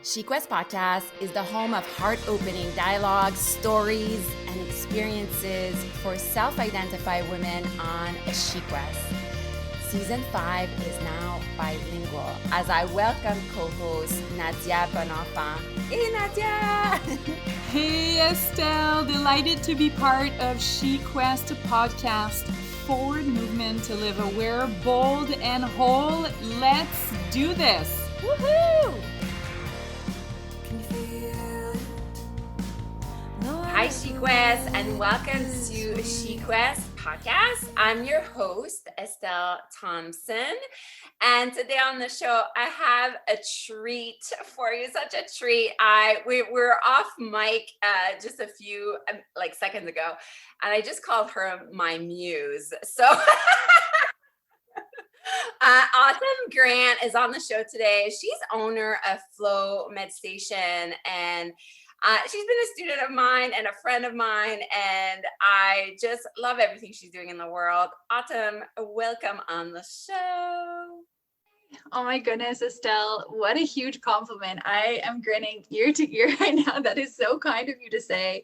SheQuest Podcast is the home of heart-opening dialogues, stories, and experiences for self-identified women on a SheQuest. Season 5 is now bilingual as I welcome co-host Nadia Bonenfant. Hey Nadia! Hey Estelle, delighted to be part of SheQuest Podcast. Forward movement to live aware, bold, and whole. Let's do this. Woohoo! Hi SheQuest and welcome to SheQuest Podcast. I'm your host, Estelle Thompson. And today on the show, I have a treat for you, such a treat. We were off mic just a few seconds ago, and I just called her my muse. So Autumn Grant is on the show today. She's owner of Flow Meditation, and she's been a student of mine and a friend of mine, and I just love everything she's doing in the world. Autumn, welcome on the show. Oh my goodness, Estelle, what a huge compliment. I am grinning ear to ear right now. That is so kind of you to say.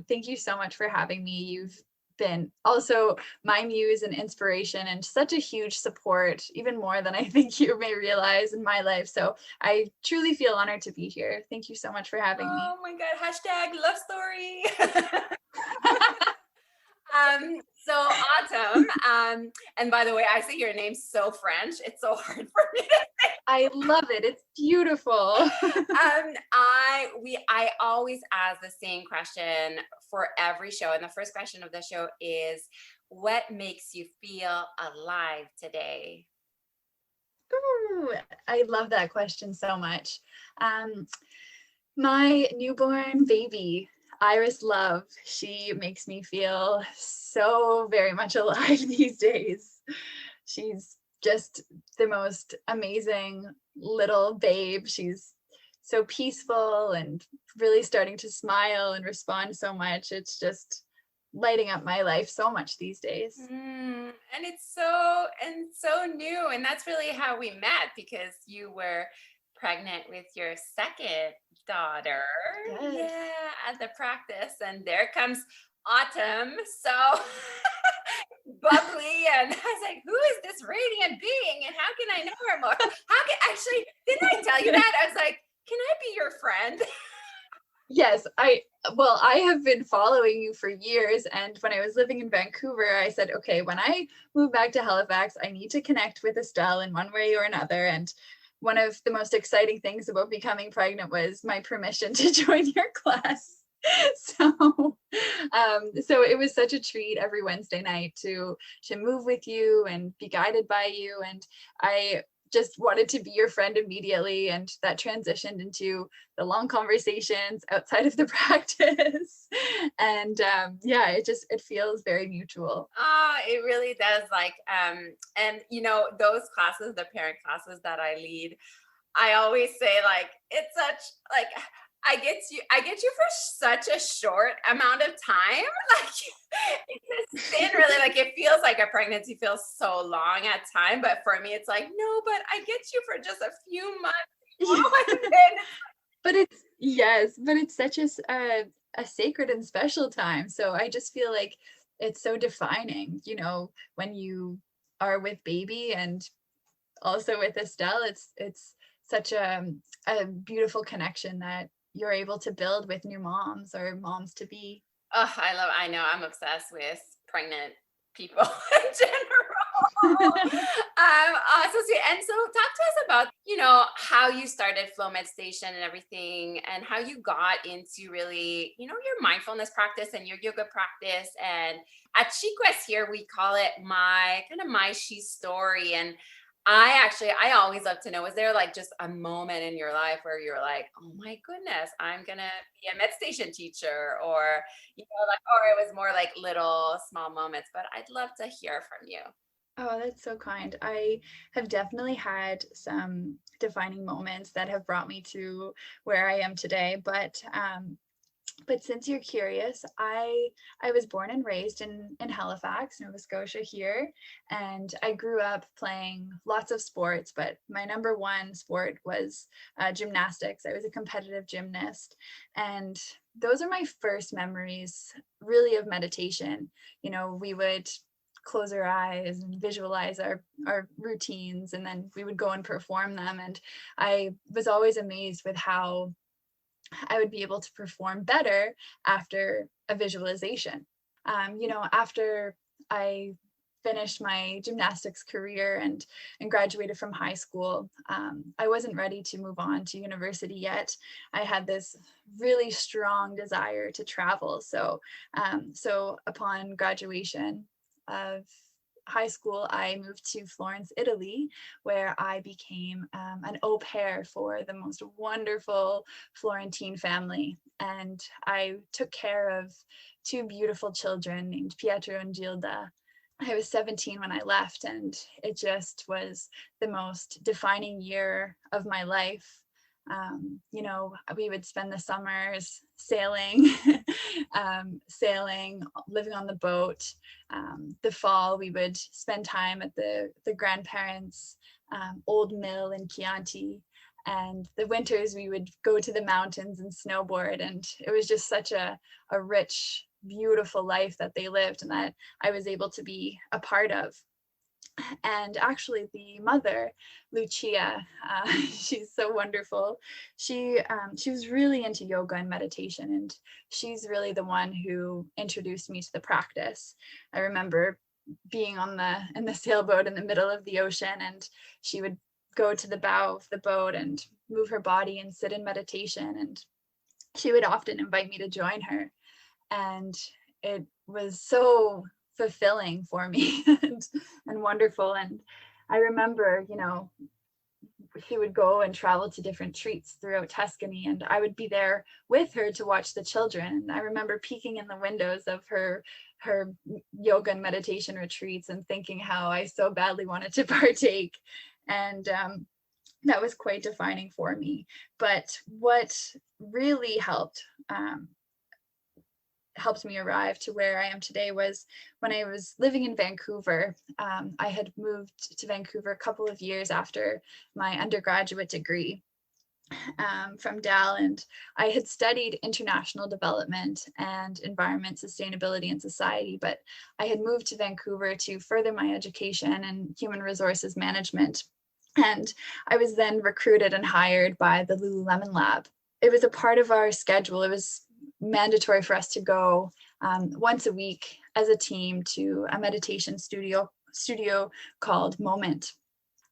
Thank you so much for having me. You've been also my muse and inspiration and such a huge support, even more than I think you may realize in my life. So I truly feel honored to be here. Thank you so much for having me. Oh my God, hashtag love story. So Autumn, and by the way, I say your name's so French. It's so hard for me to say. I love it. It's beautiful. I always ask the same question for every show. And the first question of the show is, what makes you feel alive today? Ooh, I love that question so much. My newborn baby, Iris Love, she makes me feel so very much alive these days. She's just the most amazing little babe. She's so peaceful and really starting to smile and respond so much. It's just lighting up my life so much these days. And it's so new. And that's really how we met, because you were pregnant with your second daughter. Yes. Yeah, at the practice. And there comes Autumn. So bubbly. And I was like, who is this radiant being? And how can I know her more? Didn't I tell you that? I was like, can I be your friend? Yes, I have been following you for years. And when I was living in Vancouver, I said, okay, when I move back to Halifax, I need to connect with Estelle in one way or another. And one of the most exciting things about becoming pregnant was my permission to join your class. So it was such a treat every Wednesday night to move with you and be guided by you. And I just wanted to be your friend immediately, and that transitioned into the long conversations outside of the practice. And it feels very mutual. It really does. And those classes, the parent classes that I lead, I always say it's such I get you for such a short amount of time. It's a sin, really. It feels like a pregnancy feels so long at time, but for me, it's no, but I get you for just a few months. But it's such a sacred and special time. So I just feel like it's so defining, when you are with baby and also with Estelle. It's such a beautiful connection that you're able to build with new moms or moms to be. Oh, I know I'm obsessed with pregnant people in general. And so talk to us about, how you started Flow Meditation and everything, and how you got into really, your mindfulness practice and your yoga practice. And at SheQuest here, we call it my she story. And I always love to know, was there just a moment in your life where you're like, oh my goodness, I'm going to be a meditation teacher, or, or it was more little small moments, but I'd love to hear from you. Oh, that's so kind. I have definitely had some defining moments that have brought me to where I am today. But But since you're curious, I was born and raised in Halifax, Nova Scotia here, and I grew up playing lots of sports, but my number one sport was gymnastics. I was a competitive gymnast, and those are my first memories really of meditation. You know, we would close our eyes and visualize our routines, and then we would go and perform them. And I was always amazed with how I would be able to perform better after a visualization. You know, after I finished my gymnastics career and graduated from high school, I wasn't ready to move on to university yet. I had this really strong desire to travel. So upon graduation of high school, I moved to Florence, Italy, where I became an au pair for the most wonderful Florentine family. And I took care of two beautiful children named Pietro and Gilda. I was 17 when I left, and it just was the most defining year of my life. You know, we would spend the summers sailing, living on the boat. The fall, we would spend time at the grandparents' old mill in Chianti. And the winters, we would go to the mountains and snowboard. And it was just such a rich, beautiful life that they lived and that I was able to be a part of. And actually the mother, Lucia, she's so wonderful. She was really into yoga and meditation, and she's really the one who introduced me to the practice. I remember being in the sailboat in the middle of the ocean, and she would go to the bow of the boat and move her body and sit in meditation, and she would often invite me to join her. And it was so fulfilling for me and wonderful. And I remember, you know, she would go and travel to different retreats throughout Tuscany, and I would be there with her to watch the children. And I remember peeking in the windows of her yoga and meditation retreats and thinking how I so badly wanted to partake. And that was quite defining for me. But what really helped me arrive to where I am today was when I was living in Vancouver. I had moved to Vancouver a couple of years after my undergraduate degree from Dal, and I had studied international development and environment, sustainability, and society, but I had moved to Vancouver to further my education in human resources management. And I was then recruited and hired by the Lululemon Lab. It was a part of our schedule. It was mandatory for us to go once a week as a team to a meditation studio called Moment.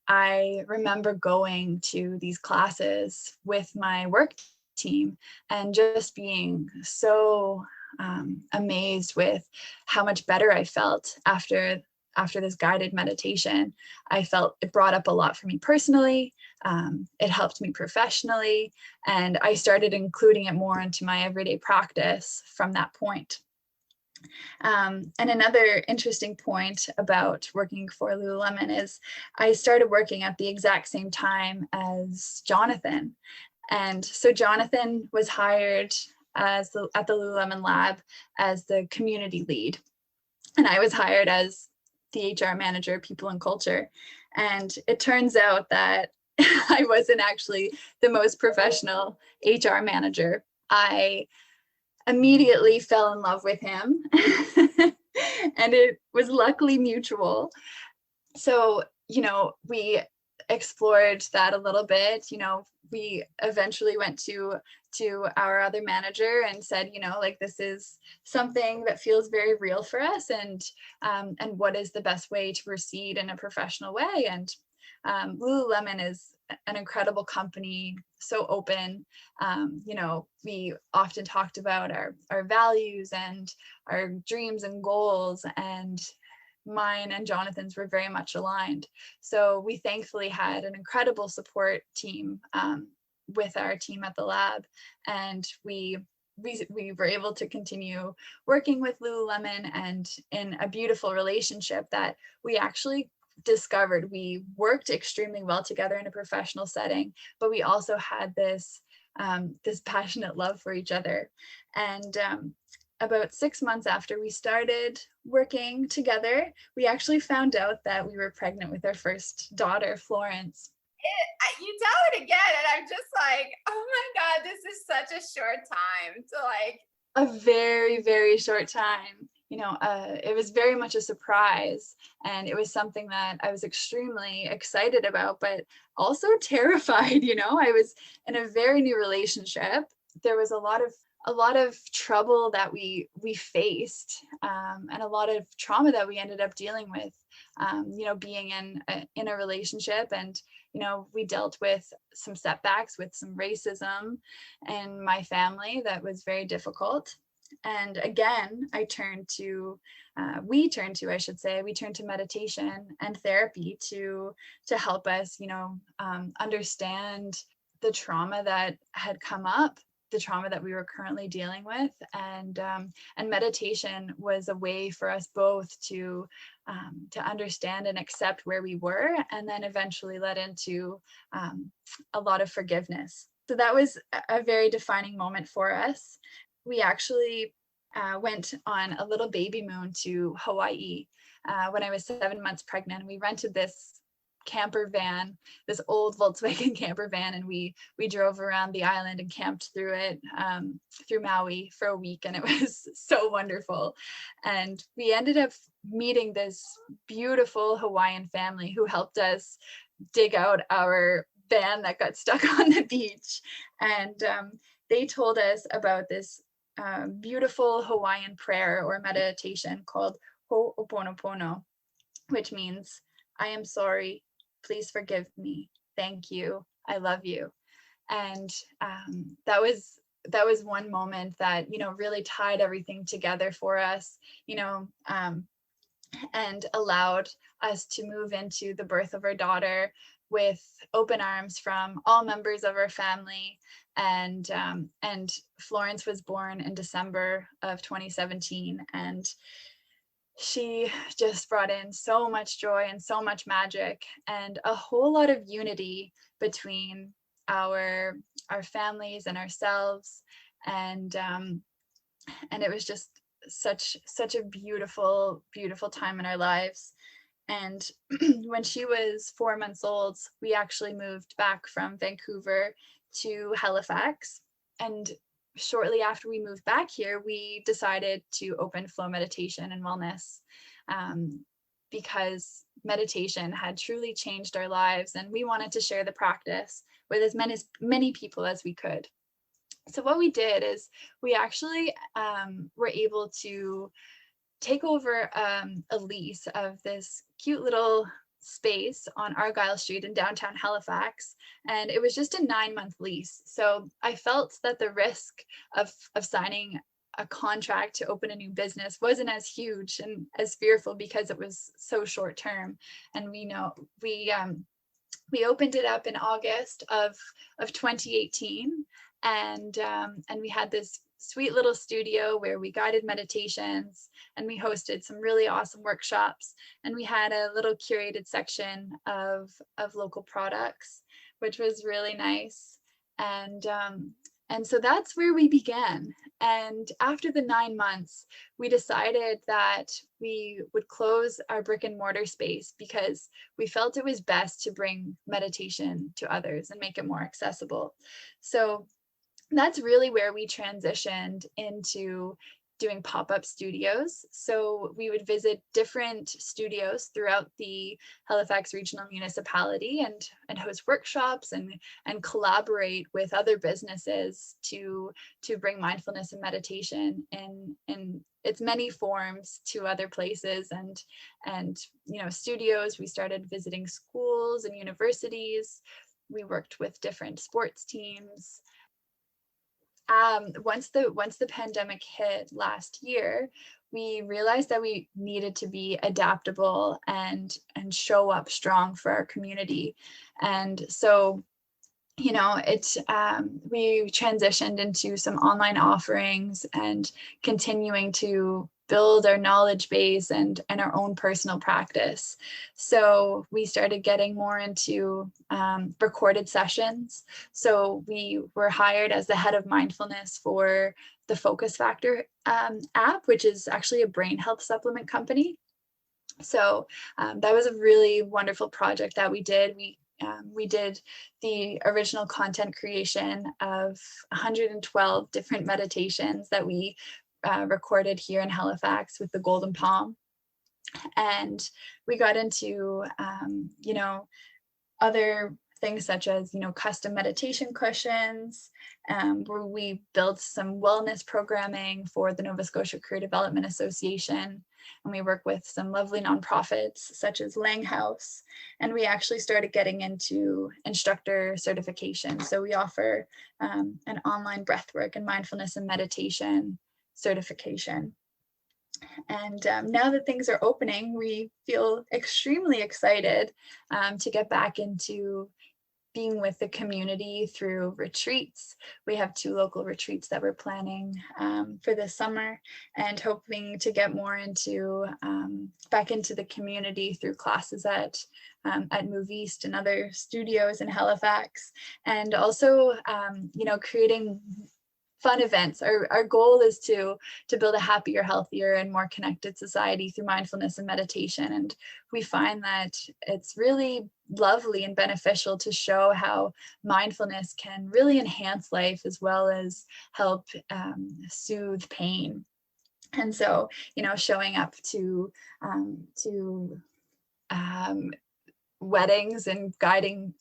I remember going to these classes with my work team and just being so amazed with how much better I felt after this guided meditation. I felt it brought up a lot for me personally. It helped me professionally, and I started including it more into my everyday practice from that point. And another interesting point about working for Lululemon is I started working at the exact same time as Jonathan. And so Jonathan was hired at the Lululemon Lab as the community lead, and I was hired as the HR manager, people and culture. And it turns out that I wasn't actually the most professional HR manager. I immediately fell in love with him and it was luckily mutual. So, you know, we explored that a little bit. You know, we eventually went to our other manager and said, you know, like, this is something that feels very real for us, and what is the best way to proceed in a professional way. And Lululemon is an incredible company, so open. You know, we often talked about our values and our dreams and goals, and mine and Jonathan's were very much aligned. So we thankfully had an incredible support team with our team at the lab, and we were able to continue working with Lululemon, and in a beautiful relationship that we actually discovered we worked extremely well together in a professional setting, but we also had this this passionate love for each other. And about 6 months after we started working together, we actually found out that we were pregnant with our first daughter, Florence. You tell it again, and I'm just like, oh my God, this is such a short time to like. A very, very short time. It was very much a surprise, and it was something that I was extremely excited about, but also terrified. I was in a very new relationship. There was a lot of trouble that we faced, and a lot of trauma that we ended up dealing with, being in a relationship. And we dealt with some setbacks, with some racism in my family that was very difficult. And again, we turned to meditation and therapy to help us, understand the trauma that had come up, the trauma that we were currently dealing with. And meditation was a way for us both to understand and accept where we were, and then eventually led into a lot of forgiveness. So that was a very defining moment for us. We actually went on a little baby moon to Hawaii when I was 7 months pregnant. We rented this camper van, this old Volkswagen camper van, and we drove around the island and camped through it, through Maui for a week, and it was so wonderful. And we ended up meeting this beautiful Hawaiian family who helped us dig out our van that got stuck on the beach. And they told us about this beautiful Hawaiian prayer or meditation called Ho'oponopono, which means, I am sorry, please forgive me, thank you, I love you. And that was one moment that really tied everything together for us, and allowed us to move into the birth of our daughter with open arms from all members of our family. And Florence was born in December of 2017, and she just brought in so much joy and so much magic and a whole lot of unity between our families and ourselves. And it was just such a beautiful time in our lives. And when she was 4 months old, we actually moved back from Vancouver to Halifax. And shortly after we moved back here, we decided to open Flow Meditation and Wellness, because meditation had truly changed our lives, and we wanted to share the practice with as many people as we could. So what we did is we actually were able to take over a lease of this cute little space on Argyle Street in downtown Halifax, and it was just a 9-month lease. So I felt that the risk of signing a contract to open a new business wasn't as huge and as fearful, because it was so short term. And we opened it up in August of 2018, and we had this sweet little studio where we guided meditations, and we hosted some really awesome workshops, and we had a little curated section of local products, which was really nice. And so that's where we began. And after the 9 months, we decided that we would close our brick and mortar space, because we felt it was best to bring meditation to others and make it more accessible. So that's really where we transitioned into doing pop-up studios. So we would visit different studios throughout the Halifax Regional Municipality and host workshops and collaborate with other businesses to bring mindfulness and meditation in its many forms to other places. And studios, we started visiting schools and universities. We worked with different sports teams. Once the pandemic hit last year, we realized that we needed to be adaptable and show up strong for our community. And so, we transitioned into some online offerings and continuing to build our knowledge base and our own personal practice. So we started getting more into recorded sessions. So we were hired as the head of mindfulness for the Focus Factor app, which is actually a brain health supplement company. So that was a really wonderful project that we did. We did the original content creation of 112 different meditations that we recorded here in Halifax with the Golden Palm. And we got into, other things such as, custom meditation cushions, where we built some wellness programming for the Nova Scotia Career Development Association. And we work with some lovely nonprofits such as Lang House. And we actually started getting into instructor certification. So we offer an online breathwork and mindfulness and meditation certification. And now that things are opening, we feel extremely excited to get back into being with the community through retreats. We have 2 local retreats that we're planning for this summer, and hoping to get more into back into the community through classes at Move East and other studios in Halifax, and also creating fun events. Our goal is to build a happier, healthier, and more connected society through mindfulness and meditation. And we find that it's really lovely and beneficial to show how mindfulness can really enhance life as well as help soothe pain. And so, showing up to weddings and guiding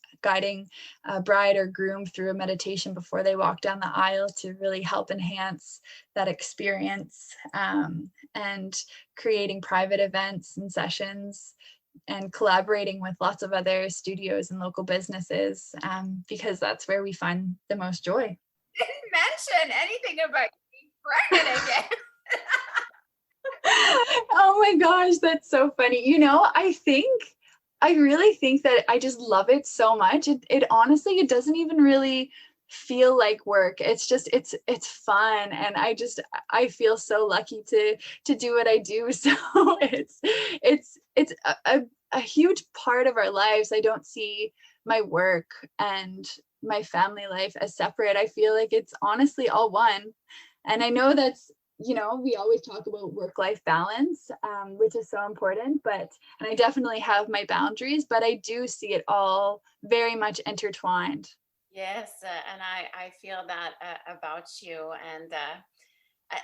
a bride or groom through a meditation before they walk down the aisle to really help enhance that experience, and creating private events and sessions, and collaborating with lots of other studios and local businesses, because that's where we find the most joy. Didn't mention anything about being pregnant again. Oh my gosh, that's so funny. I really think that I just love it so much. It honestly, it doesn't even really feel like work. It's just, it's fun. And I feel so lucky to do what I do. So it's a huge part of our lives. I don't see my work and my family life as separate. I feel like it's honestly all one. And I know that's, we always talk about work-life balance, which is so important, and I definitely have my boundaries, but I do see it all very much intertwined. Yes, and I feel that about you, and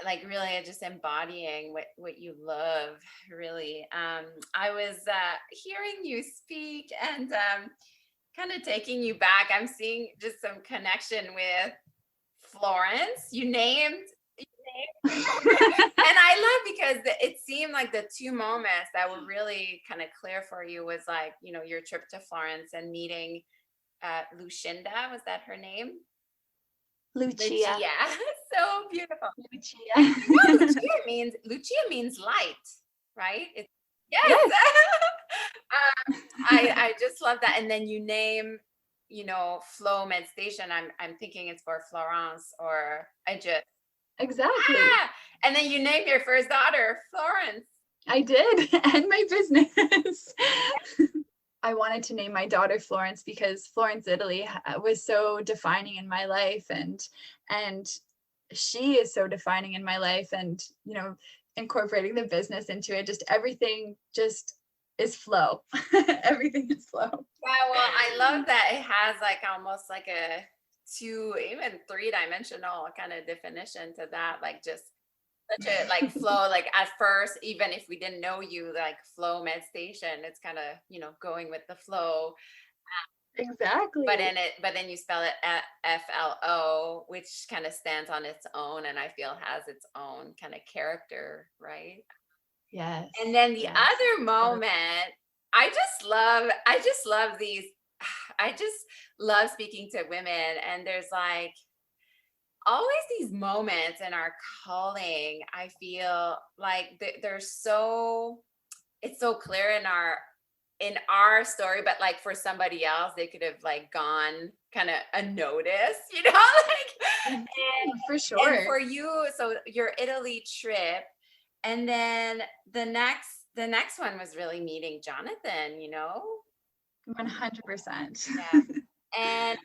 like really just embodying what you love, really. I was hearing you speak and kind of taking you back. I'm seeing just some connection with Florence. You named and I love, because it seemed like the 2 moments that were really kind of clear for you was like, your trip to Florence and meeting Lucinda. Was that her name? Lucia. So beautiful. Lucia. Lucia means light, right? Yes. I just love that. And then you name, Flow Med Station. I'm thinking it's for Florence, or Exactly. And then you name your first daughter Florence. I did, and my business. I wanted to name my daughter Florence because Florence, Italy was so defining in my life, and she is so defining in my life, and incorporating the business into it, just everything just is flow. Everything is flow. Yeah, well, I love that it has like almost like a 2, even 3-dimensional kind of definition to that, like just such a like flow. Like at first, even if we didn't know you, like Flow Med Station, it's kind of going with the flow. Exactly. But then you spell it FLO, which kind of stands on its own, and I feel has its own kind of character, right? Yes. And then the other moment, I just love these. I just love speaking to women, and there's like always these moments in our calling. I feel like it's so clear in our story, but like for somebody else, they could have like gone kind of unnoticed, like for sure. And for you, so your Italy trip, And then the next one was really meeting Jonathan, 100%. Yeah. And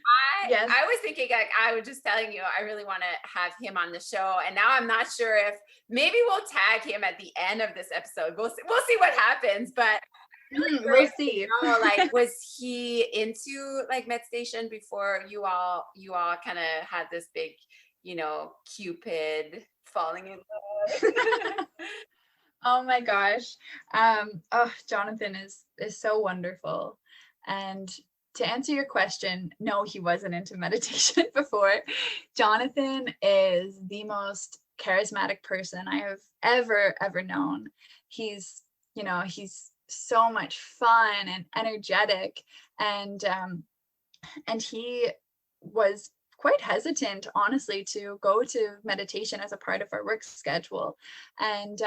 Yes. I was thinking, like, I was just telling you, I really want to have him on the show. And now I'm not sure if maybe we'll tag him at the end of this episode. We'll see what happens. But We'll see. like, was he into like meditation before you all kind of had this big, Cupid falling in love? Oh my gosh. Jonathan is so wonderful. And to answer your question, no, he wasn't into meditation before. Jonathan is the most charismatic person I have ever known. He's so much fun and energetic, and he was quite hesitant, honestly, to go to meditation as a part of our work schedule. And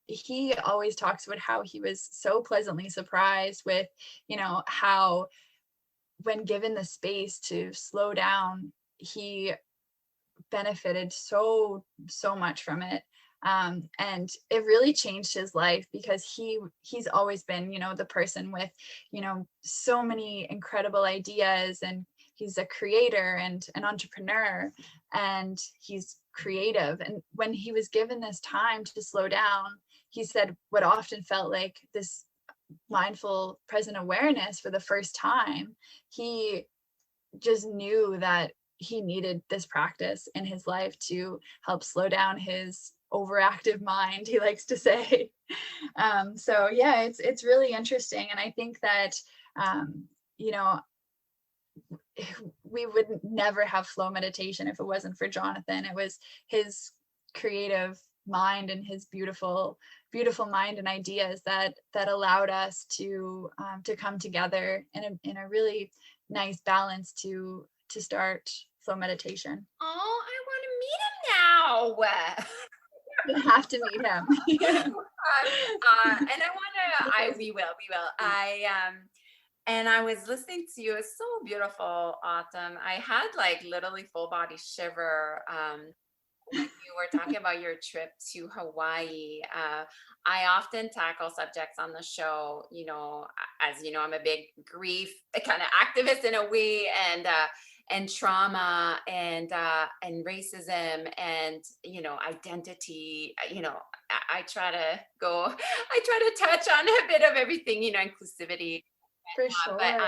he always talks about how he was so pleasantly surprised with, how when given the space to slow down, he benefited so much from it. And it really changed his life, because he's always been, the person with, so many incredible ideas, and he's a creator and an entrepreneur, and he's creative. And when he was given this time to slow down, he said what often felt like this mindful present awareness for the first time. He just knew that he needed this practice in his life to help slow down his overactive mind, he likes to say. So yeah, it's really interesting. And I think that, we would never have flow meditation if it wasn't for Jonathan. It was his creative mind and his beautiful mind and ideas that allowed us to come together in a really nice balance to start flow meditation. Oh, I want to meet him now. You have to meet him. And we will. And I was listening to you. It's so beautiful, Autumn. I had like literally full body shiver when you were talking about your trip to Hawaii. I often tackle subjects on the show, as you know, I'm a big grief kind of activist in a way, and trauma and racism and, identity. I try to touch on a bit of everything, inclusivity. For sure. But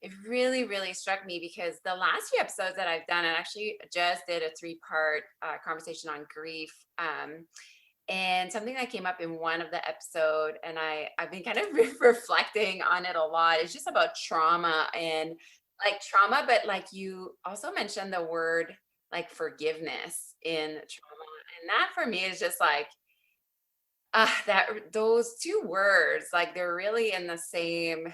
it really, really struck me, because the last few episodes that I've done, I actually just did a 3-part conversation on grief. And something that came up in one of the episode, and I've been kind of reflecting on it a lot. It's just about trauma, and like trauma, but like you also mentioned the word like forgiveness in trauma. And that for me is just like, that those two words, like they're really in the same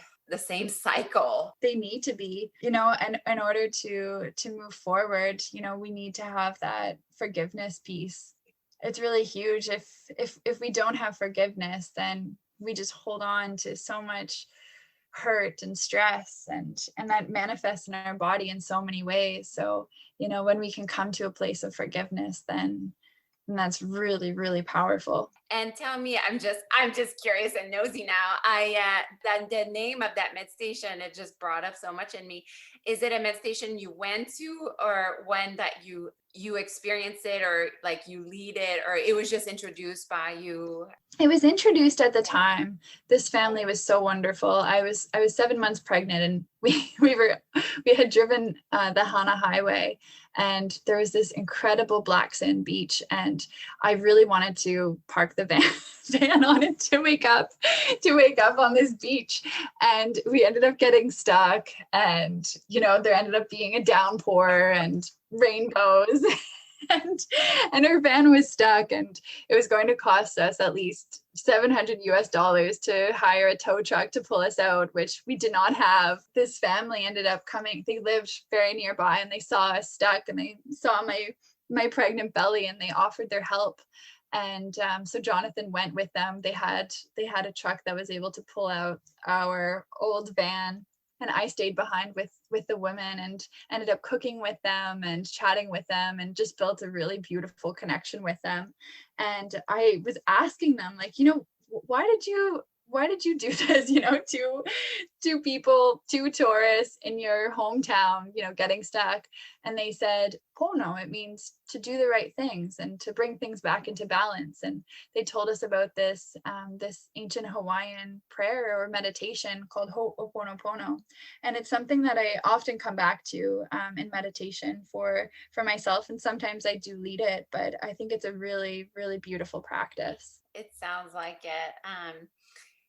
cycle. They need to be, and in order to move forward, we need to have that forgiveness piece. It's really huge. If we don't have forgiveness, then we just hold on to so much hurt and stress, and that manifests in our body in so many ways. So, when we can come to a place of forgiveness, then that's really, really powerful. And tell me, I'm just curious and nosy now. The name of that med station, it just brought up so much in me. Is it a med station you went to, or one that you experienced it, or like you lead it, or it was just introduced by you? It was introduced at the time. This family was so wonderful. I was 7 months pregnant, and we had driven the Hana Highway, and there was this incredible black sand beach, and I really wanted to park the van on it to wake up on this beach. And we ended up getting stuck, and there ended up being a downpour and rainbows. And our van was stuck, and it was going to cost us at least $700 to hire a tow truck to pull us out, which we did not have. This family ended up coming. They lived very nearby, and they saw us stuck, and they saw my pregnant belly, and they offered their help. And so Jonathan went with them. They had a truck that was able to pull out our old van, and I stayed behind with the women and ended up cooking with them and chatting with them and just built a really beautiful connection with them. And I was asking them, like, why did you do this, to people, to tourists in your hometown, getting stuck? And they said, pono, it means to do the right things and to bring things back into balance. And they told us about this ancient Hawaiian prayer or meditation called Ho'oponopono. And it's something that I often come back to in meditation for myself. And sometimes I do lead it, but I think it's a really, really beautiful practice. It sounds like it.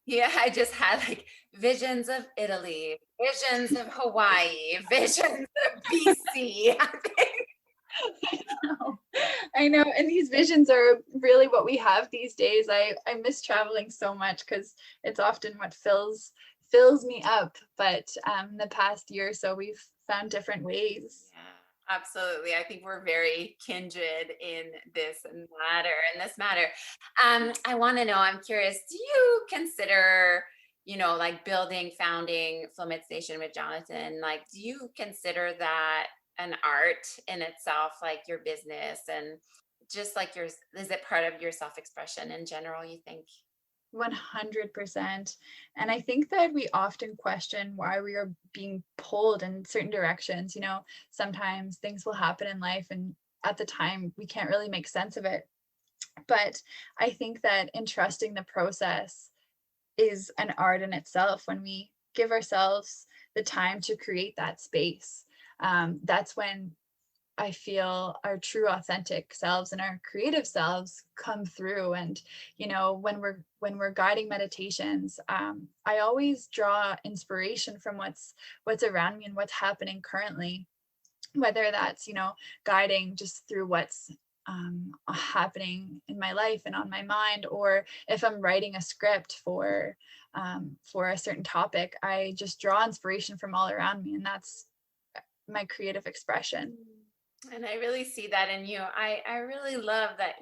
Yeah, I just had like visions of Italy, visions of Hawaii, visions of BC. I know. And these visions are really what we have these days. I miss traveling so much because it's often what fills me up. But the past year or so, we've found different ways. Yeah, absolutely. I think we're very kindred in this matter. I want to know, I'm curious, do you consider, like founding Flow Meditation with Jonathan, like, do you consider that an art in itself, like your business and just like yours, is it part of your self-expression in general, you think? 100%. And I think that we often question why we are being pulled in certain directions. Sometimes things will happen in life and at the time we can't really make sense of it. But I think that entrusting the process is an art in itself. When we give ourselves the time to create that space, that's when I feel our true authentic selves and our creative selves come through. And when we're guiding meditations, I always draw inspiration from what's around me and what's happening currently, whether that's guiding just through what's happening in my life and on my mind, or if I'm writing a script for a certain topic, I just draw inspiration from all around me, and that's my creative expression. And I really see that in you. I really love that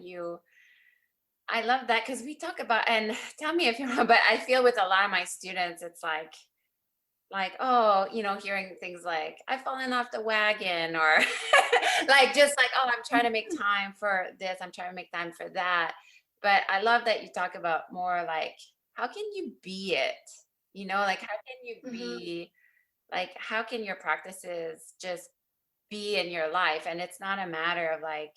I love that because we talk about, and tell me if you're wrong, but I feel with a lot of my students, it's like, oh, hearing things like I've fallen off the wagon, or like, just like, oh, I'm trying to make time for this, I'm trying to make time for that. But I love that you talk about more like, how can you be it? Like, how can you be, like, how can your practices just be in your life? And it's not a matter of like,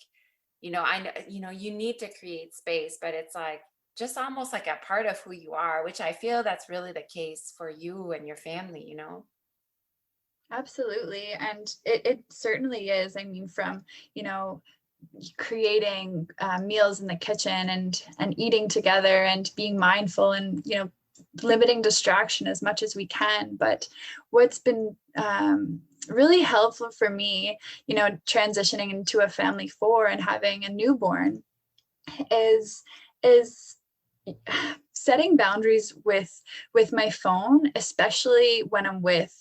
I know, you need to create space, but it's like just almost like a part of who you are, which I feel that's really the case for you and your family. Absolutely. And it certainly is. I mean, from, creating meals in the kitchen and eating together and being mindful and, limiting distraction as much as we can. But what's been really helpful for me, transitioning into a family 4 and having a newborn is setting boundaries with my phone, especially when I'm with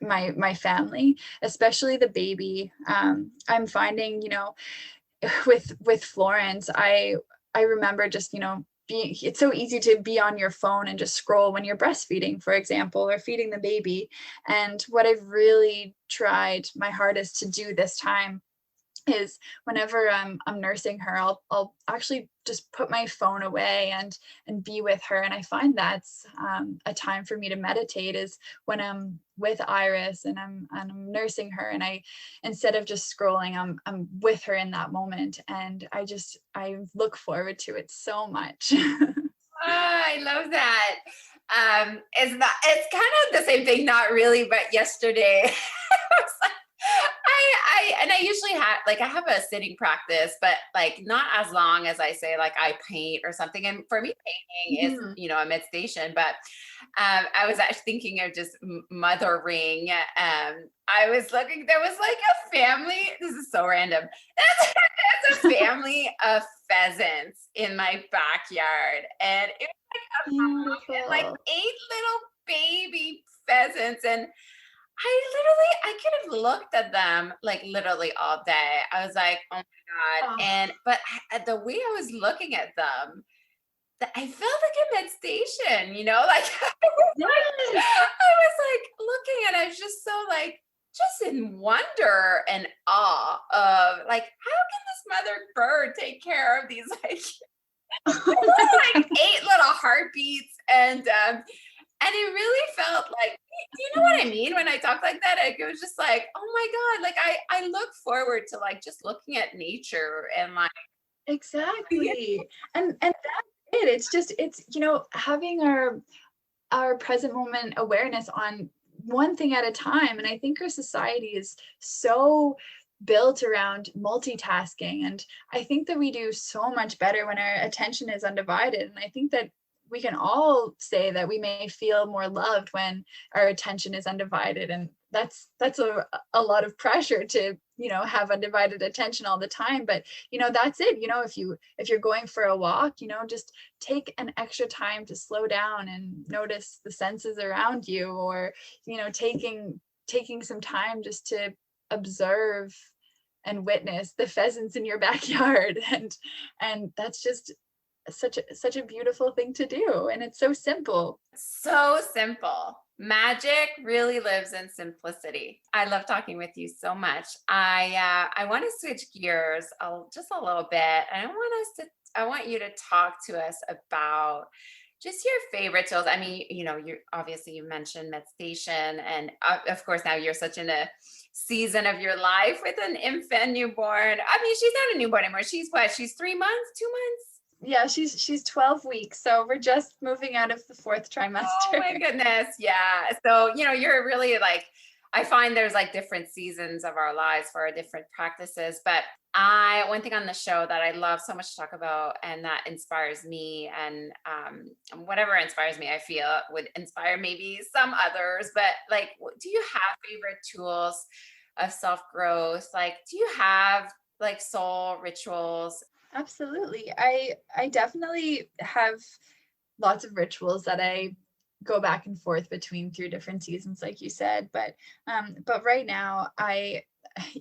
my family, especially the baby. I'm finding, with Florence, I remember just, it's so easy to be on your phone and just scroll when you're breastfeeding, for example, or feeding the baby. And what I've really tried my hardest to do this time is whenever I'm nursing her, I'll actually just put my phone away and be with her. And I find that's a time for me to meditate, is when I'm with Iris and I'm nursing her, and I, instead of just scrolling, I'm with her in that moment. And I look forward to it so much. I love that. It's kind of the same thing, not really, but yesterday I was like, I usually I have a sitting practice, but like not as long as I say, like I paint or something. And for me, painting is, a meditation, but I was actually thinking of just mothering. I was looking, there was like a family, this is so random. There's a family of pheasants in my backyard. And it was like 8 little baby pheasants. And I could have looked at them like literally all day. I was like, oh my God. But the way I was looking at them, I felt like a med station, like Yes. I was like looking and I was just so like just in wonder and awe of like how can this mother bird take care of these like Oh my like God. 8 little heartbeats and it really felt like do you know what I mean when I talk like that? Like, it was just like, oh my God, like I look forward to like just looking at nature and like Exactly. And that's it. It's just it's having our present moment awareness on one thing at a time. And I think our society is so built around multitasking. And I think that we do so much better when our attention is undivided. And I think that we can all say that we may feel more loved when our attention is undivided. And that's a lot of pressure to, have undivided attention all the time. But that's it. If you're going for a walk, just take an extra time to slow down and notice the senses around you, or taking some time just to observe and witness the pheasants in your backyard. And that's just such a beautiful thing to do, and it's so simple. so simple. Magic really lives in simplicity. I love talking with you so much. I want to switch gears just a little bit. I want you to talk to us about just your favorite tools. I mean, you obviously you mentioned meditation, and of course now you're such in a season of your life with an infant newborn. I mean, she's not a newborn anymore. She's what? She's 3 months, 2 months. Yeah, she's 12 weeks, so we're just moving out of the fourth Oh trimester. my goodness. Yeah. So, you're really like, I find there's like different seasons of our lives for our different practices. But one thing on the show that I love so much to talk about and that inspires me, and whatever inspires me, I feel would inspire maybe some others. But like, do you have favorite tools of self growth? Like, do you have like soul rituals? Absolutely. I definitely have lots of rituals that I go back and forth between through different seasons, like you said. But right now, I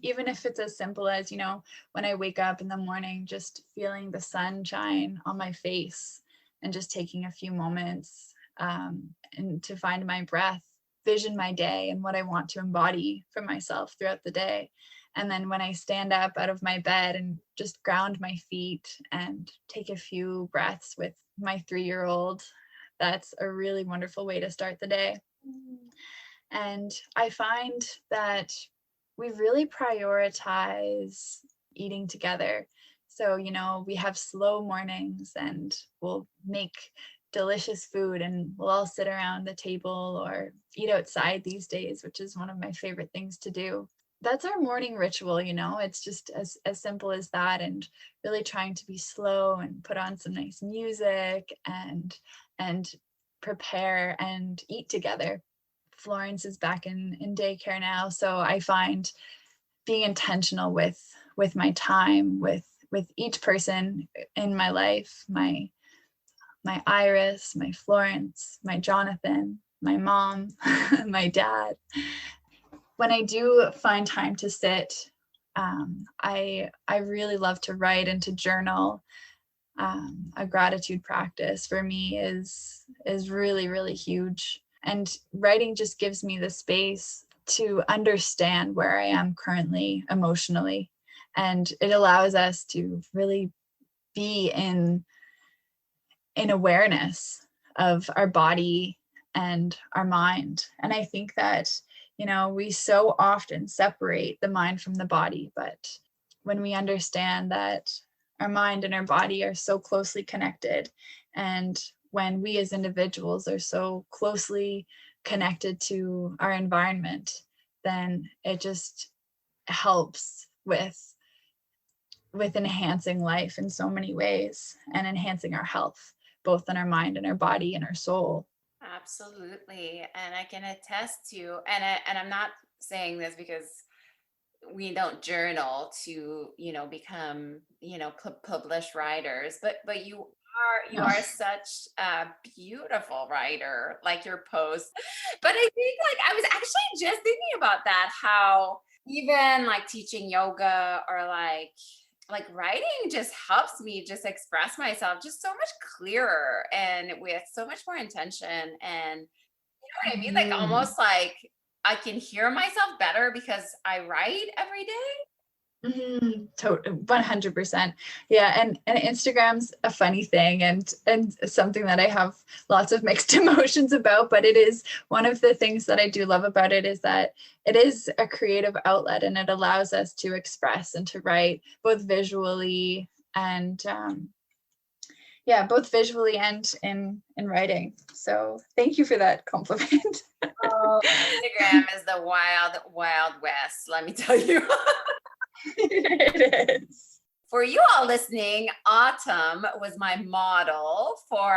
even if it's as simple as, when I wake up in the morning, just feeling the sunshine on my face and just taking a few moments, and to find my breath, vision my day and what I want to embody for myself throughout the day. And then when I stand up out of my bed and just ground my feet and take a few breaths with my 3-year-old, that's a really wonderful way to start the day. And I find that we really prioritize eating together. So, we have slow mornings and we'll make delicious food and we'll all sit around the table or eat outside these days, which is one of my favorite things to do. That's our morning ritual. It's just as simple as that, and really trying to be slow and put on some nice music and prepare and eat together. Florence is back in daycare now, so I find being intentional with my time with each person in my life, my Iris, my Florence, my Jonathan, my mom, my dad. When I do find time to sit, I really love to write and to journal. A gratitude practice for me is really, really huge. And writing just gives me the space to understand where I am currently emotionally. And it allows us to really be in awareness of our body and our mind. And I think that, we so often separate the mind from the body, but when we understand that our mind and our body are so closely connected, and when we as individuals are so closely connected to our environment, then it just helps with enhancing life in so many ways and enhancing our health, both in our mind and our body and our soul. Absolutely. And I can attest to, and I'm not saying this because we don't journal to, become, published writers, but you No. are such a beautiful writer, like your posts. But I think like I was actually just thinking about that, how even like teaching yoga or like like writing just helps me just express myself just so much clearer and with so much more intention. And you know what I mean? Like Mhm. almost like I can hear myself better because I write every day. 100%. Yeah, and Instagram's a funny thing and something that I have lots of mixed emotions about, but it is one of the things that I do love about it is that it is a creative outlet and it allows us to express and to write both visually and yeah, both visually and in writing. So thank you for that compliment. Oh, Instagram is the wild, wild west, let me tell you. It is. For you all listening, Autumn was my model for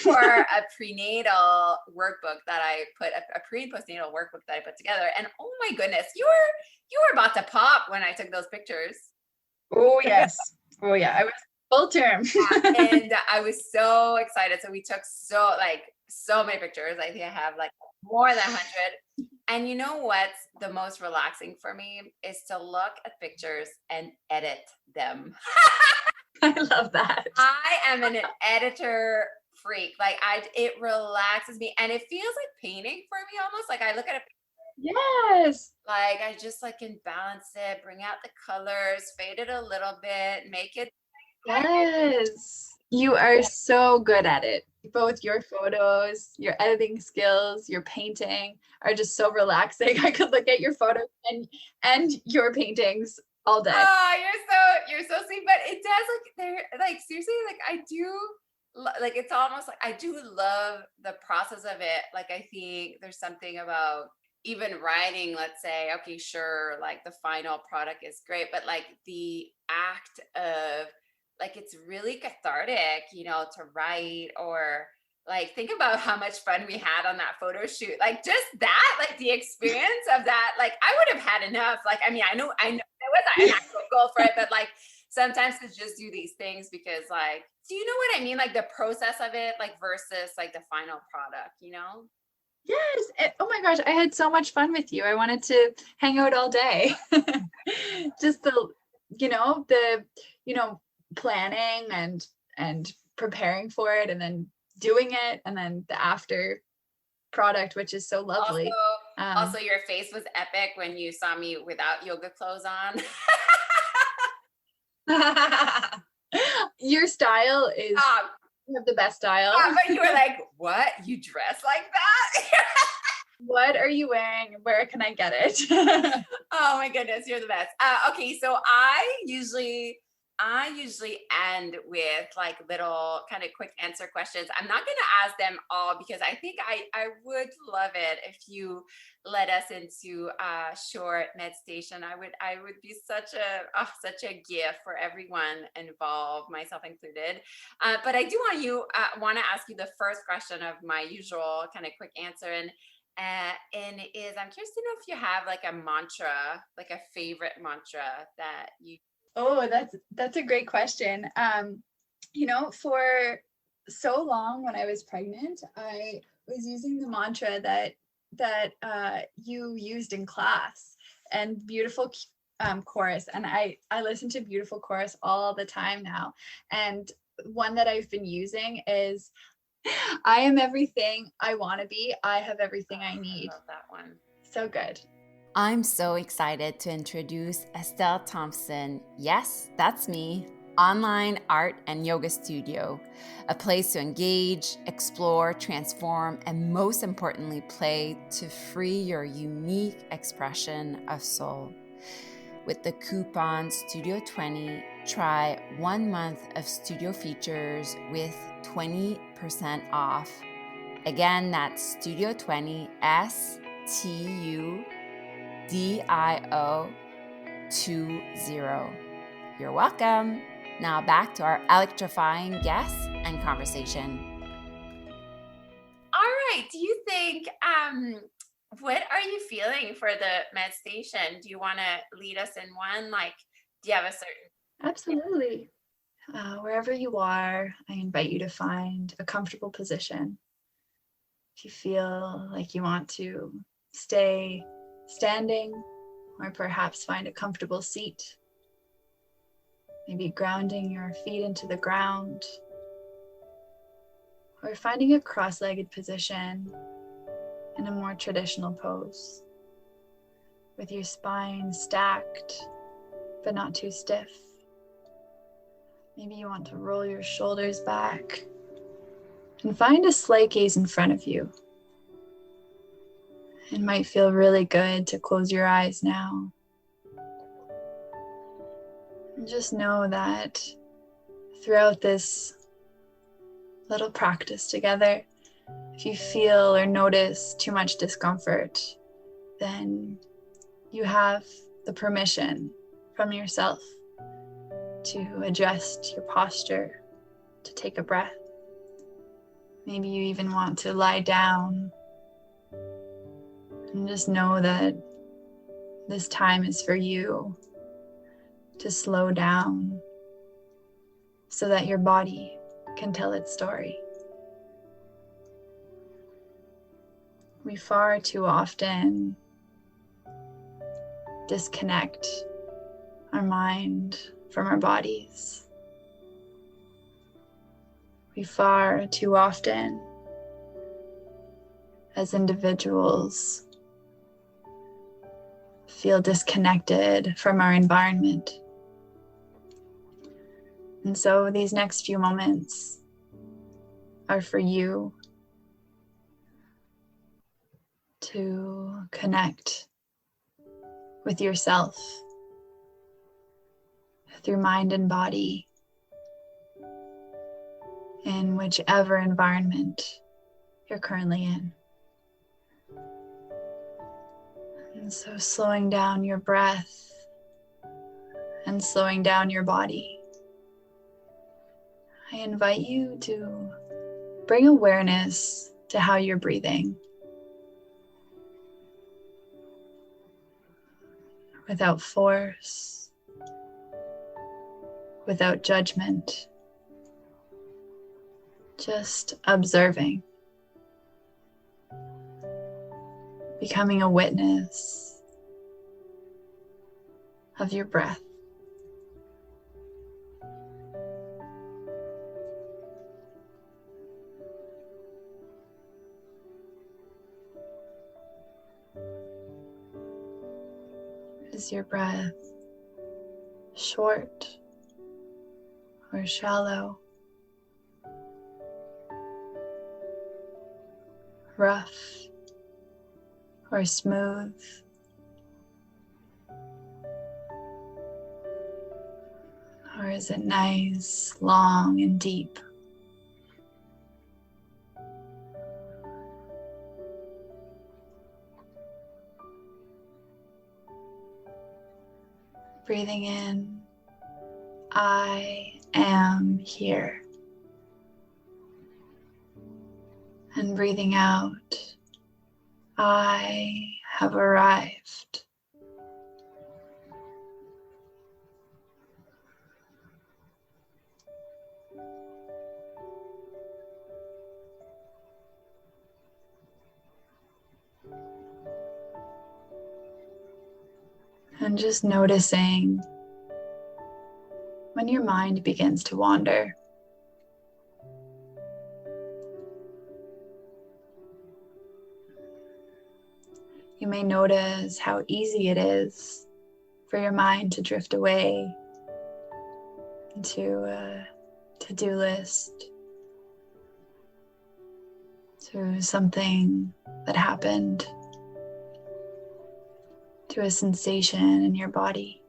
a prenatal workbook that I put a pre and postnatal workbook that I put together. And oh my goodness, you were about to pop when I took those pictures. Oh yes. Oh yeah. I was full term. And I was so excited. So we took so many pictures. I think I have like more than 100. And you know what's the most relaxing for me is to look at pictures and edit them. I love that. I am an editor freak. Like it relaxes me and it feels like painting for me almost. Like I look at it Yes. like I just like can balance it, bring out the colors, fade it a little bit, make it. Yes. You are so good at it. Both your photos, your editing skills, your painting are just so relaxing. I could look at your photos and your paintings all day. Oh, you're so sweet. But it does like they're like seriously, like I do like it's almost like I do love the process of it. Like I think there's something about even writing, let's say, okay, sure, like the final product is great, but like the act of like it's really cathartic, to write or like think about how much fun we had on that photo shoot. Like just that, like the experience of that, like I would have had enough. Like, I mean, I know there was an actual goal for it, but like sometimes to just do these things because like, do you know what I mean? Like the process of it, like versus like the final product. Yes. Oh my gosh, I had so much fun with you. I wanted to hang out all day. Just the planning and preparing for it and then doing it and then the after product, which is so lovely. Also, your face was epic when you saw me without yoga clothes on. Your style is you have the best style. But you were like, what? You dress like that? What are you wearing? Where can I get it? Oh my goodness, you're the best. Okay, so I usually end with like little kind of quick answer questions. I'm not going to ask them all because I think I would love it if you led us into a short meditation. I would be such a gift for everyone involved, myself included. But I do want to ask you the first question of my usual kind of quick answer, and I'm curious to know if you have like a mantra, like a favorite mantra that you. Oh, that's a great question. For so long when I was pregnant, I was using the mantra that you used in class and beautiful chorus. And I listen to beautiful chorus all the time now. And one that I've been using is I am everything I want to be. I have everything I need. I love that one. So good. I'm so excited to introduce Estelle Thompson. Yes, that's me. Online art and yoga studio, a place to engage, explore, transform, and most importantly, play to free your unique expression of soul. With the coupon Studio 20, try 1 month of studio features with 20% off. Again, that's Studio 20, STUDIO 20. You're welcome. Now back to our electrifying guests and conversation. All right. Do you think, what are you feeling for the meditation? Do you want to lead us in one? Like, do you have a certain? Absolutely. Wherever you are, I invite you to find a comfortable position. If you feel like you want to stay standing or perhaps find a comfortable seat, Maybe grounding your feet into the ground, or finding a cross-legged position in a more traditional pose, with your spine stacked, but not too stiff. Maybe you want to roll your shoulders back and find a slight gaze in front of you. It might feel really good to close your eyes now. And just know that throughout this little practice together, if you feel or notice too much discomfort, then you have the permission from yourself to adjust your posture, to take a breath. Maybe you even want to lie down and just know that this time is for you to slow down so that your body can tell its story. We far too often disconnect our mind from our bodies. We far too often, as individuals, feel disconnected from our environment. And so these next few moments are for you to connect with yourself through mind and body in whichever environment you're currently in. And so slowing down your breath and slowing down your body, I invite you to bring awareness to how you're breathing. Without force, without judgment, just observing, becoming a witness of your breath. Is your breath short or shallow? Rough or smooth? Or is it nice, long, and deep? Breathing in, I am here. And breathing out, I have arrived. And just noticing when your mind begins to wander. You may notice how easy it is for your mind to drift away into a to-do list, to something that happened, to a sensation in your body.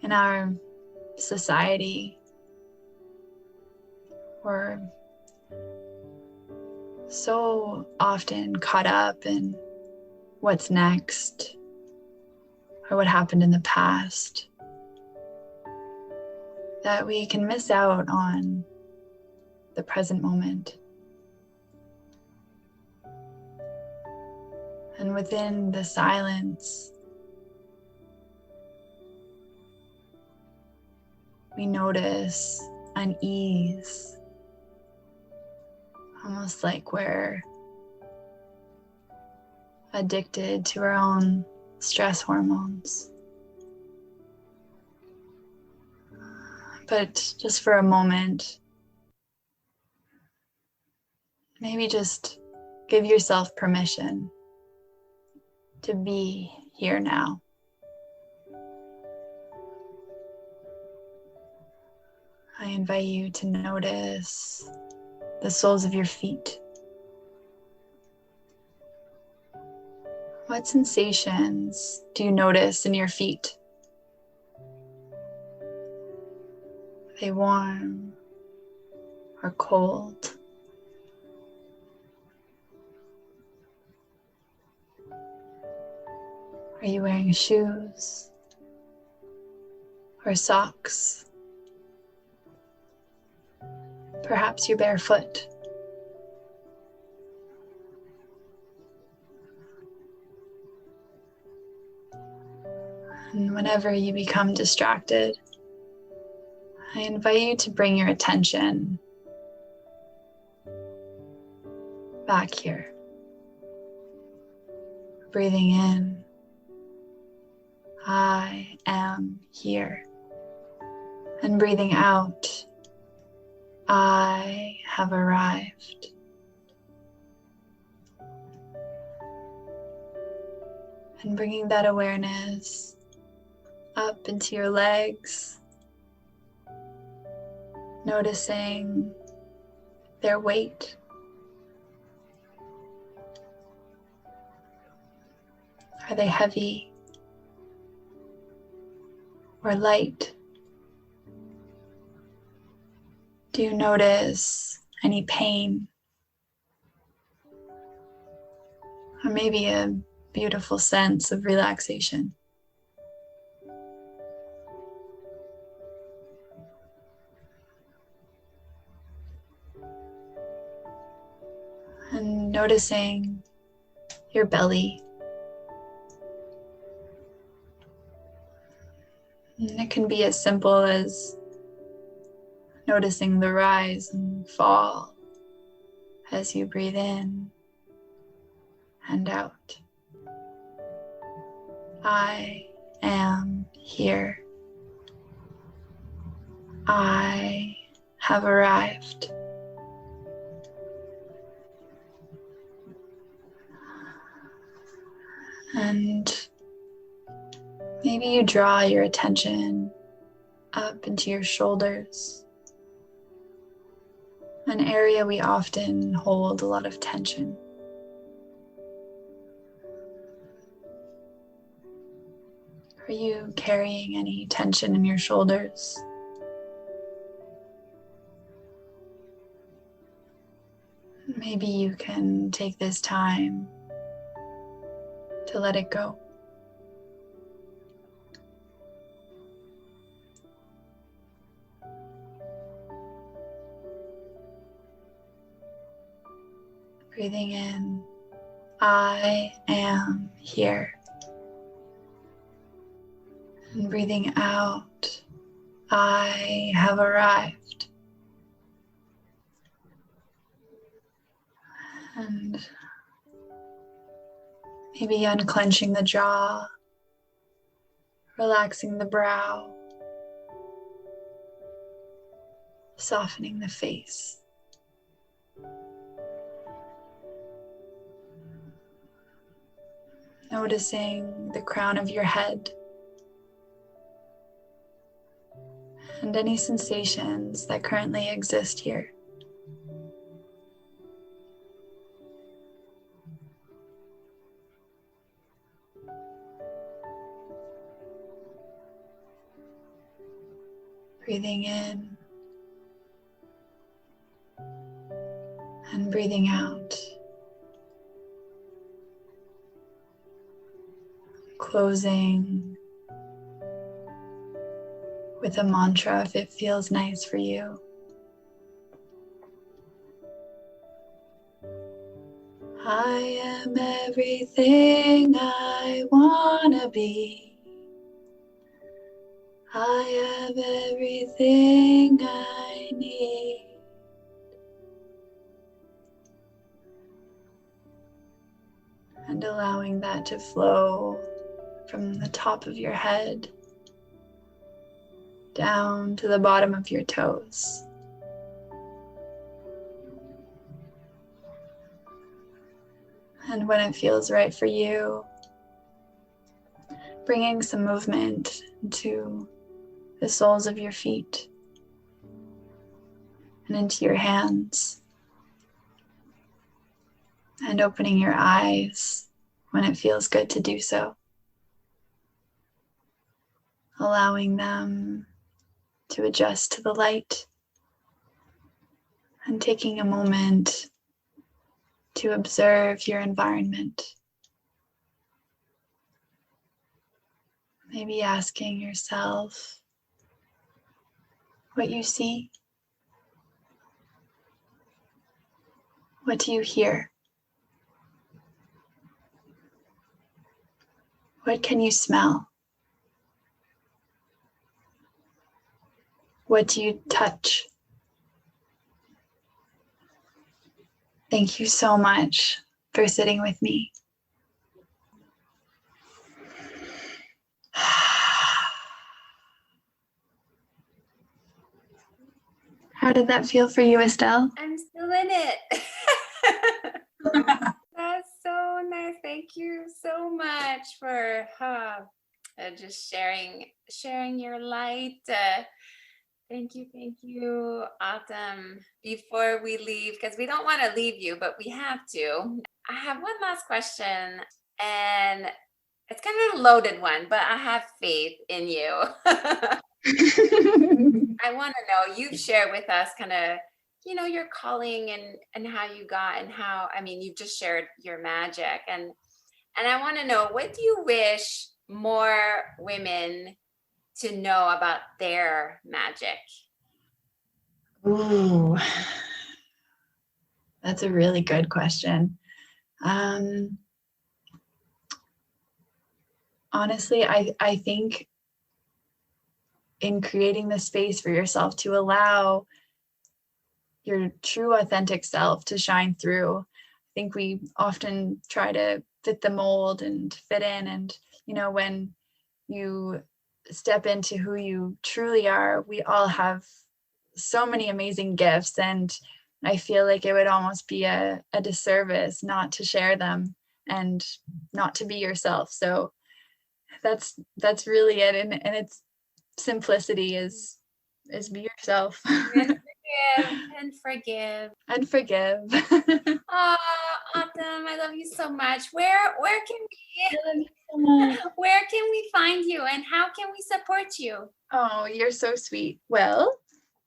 In our society, we're so often caught up in what's next or what happened in the past that we can miss out on the present moment. And within the silence, we notice unease, almost like we're addicted to our own stress hormones. But just for a moment, maybe just give yourself permission to be here now. I invite you to notice the soles of your feet. What sensations do you notice in your feet? Are they warm or cold? Are you wearing shoes or socks? Perhaps you're barefoot. And whenever you become distracted, I invite you to bring your attention back here. Breathing in, I am here. And breathing out, I have arrived. And bringing that awareness up into your legs, noticing their weight. Are they heavy or light? Do you notice any pain? Or maybe a beautiful sense of relaxation? And noticing your belly. And it can be as simple as noticing the rise and fall as you breathe in and out. I am here. I have arrived. And maybe you draw your attention up into your shoulders, an area we often hold a lot of tension. Are you carrying any tension in your shoulders? Maybe you can take this time to let it go. Breathing in, I am here. And breathing out, I have arrived. And maybe unclenching the jaw, relaxing the brow, softening the face. Noticing the crown of your head and any sensations that currently exist here. Breathing in and breathing out. Closing with a mantra if it feels nice for you. I am everything I wanna be. I have everything I need. and allowing that to flow from the top of your head down to the bottom of your toes. And when it feels right for you, bringing some movement into the soles of your feet and into your hands, and opening your eyes when it feels good to do so, allowing them to adjust to the light, and taking a moment to observe your environment. Maybe asking yourself what you see. What do you hear? What can you smell? What do you touch? Thank you so much for sitting with me. How did that feel for you, Estelle? I'm still in it. That's so nice. Thank you so much for just sharing your light. Thank you, Autumn. Before we leave, because we don't want to leave you, but we have to. I have one last question, and it's kind of a loaded one, but I have faith in you. I want to know, you've shared with us kind of, your calling and how you got and how, you've just shared your magic. And I want to know, what do you wish more women to know about their magic? Ooh, that's a really good question. Honestly, I think in creating the space for yourself to allow your true authentic self to shine through. I think we often try to fit the mold and fit in. And, when you step into who you truly are, we all have so many amazing gifts. And I feel like it would almost be a disservice not to share them and not to be yourself. So that's really it. And its simplicity is be yourself. And forgive. Oh, Autumn, I love you so much. Where can we find you, and how can we support you? Oh, you're so sweet. Well,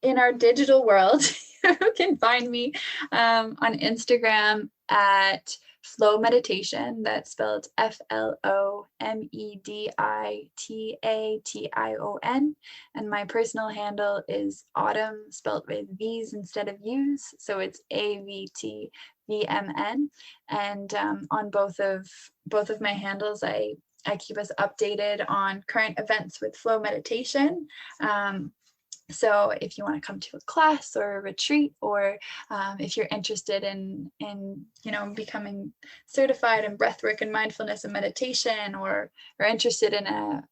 in our digital world, you can find me on Instagram at Flow Meditation. That's spelled FLOMEDITATION. And my personal handle is Autumn, spelled with V's instead of U's. So it's AVTVMN. And on both of my handles, I keep us updated on current events with Flow Meditation. So if you want to come to a class or a retreat, or if you're interested in becoming certified in breathwork and mindfulness and meditation, or interested in a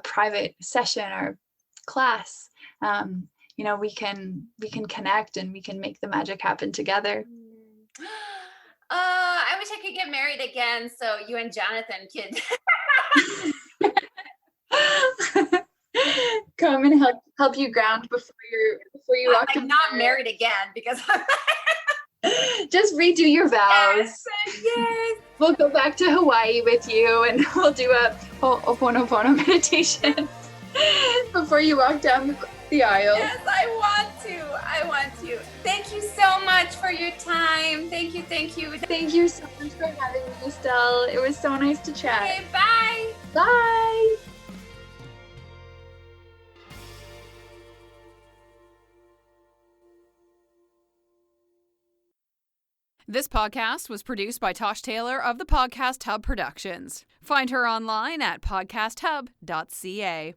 private session or class, we can connect and we can make the magic happen together. I wish I could get married again so you and Jonathan could come and help you ground before you walk. I'm not married again because just redo your vows. Yes. We'll go back to Hawaii with you, and we'll do a Ho'oponopono meditation before you walk down the aisle. Yes, I want to. Thank you so much for your time. Thank you. Thank you so much for having me, Estelle. It was so nice to chat. Okay, bye. Bye. This podcast was produced by Tosh Taylor of the Podcast Hub Productions. Find her online at podcasthub.ca.